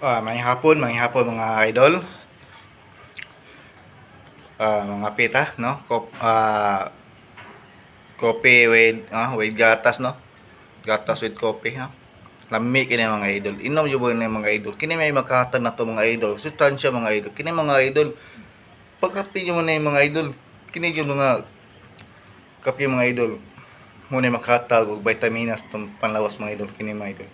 May hapon mga idol. Mga pita, no? Coffee with gatas, no? Gatas with coffee, no? Lami kini mga idol. Inom yo ni mga idol. Kini may makatan na to mga idol. Sustansya mga idol. Kini mga idol. Pagkape yo man mga idol. Kini yung mga kape mga idol. Muna makatag og vitaminas tong panlawas mga idol kini mga idol.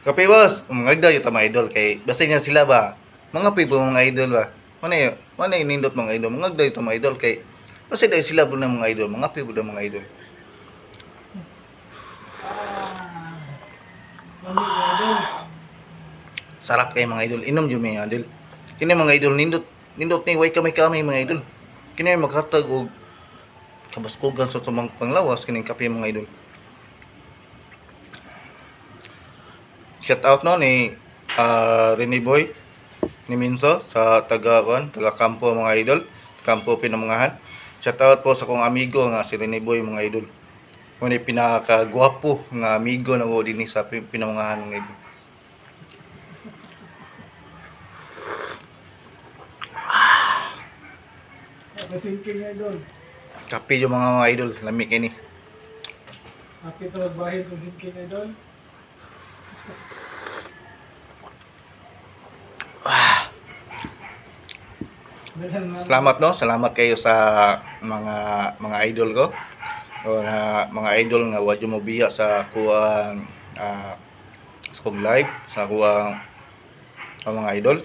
Kape boss, mangagda yung mga idol kay basta niya sila ba. Mga pipo mga idol ba. Mana nindot mga idol, mangagda yung mga idol kay basta dahil sila po ng mga idol, mga pipo ng mga idol. Sarap kay mga idol, inom yung mga idol. Kini mga idol nindot ni way kamay mga idol. Kini makatag og kabaskugan sa mga panglawas kini kape mga idol. Shout out no ni Rene Boy ni Minso sa taga Kampo mga idol, Kampo Pinamungahan. Shout out po sa kong amigo nga si Rene Boy mga idol. Muna pinakagwapo nga amigo na ko din sa Pinamungahan mga idol. Masingking idol. Kape yung mga idol, lamig ini. Akit na magbahin kung singking idol. Salamat no, salamat kayo sa mga idol ko. O na mga idol nga wadyo mo biya sa kuang sa kong live sa kuang mga idol.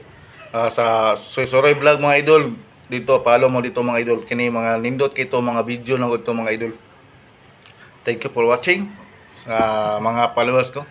Sa Soy Vlog mga idol, dito follow mo dito mga idol. Kini mga nindot kito mga video na ito mga idol. Thank you for watching sa mga followers ko.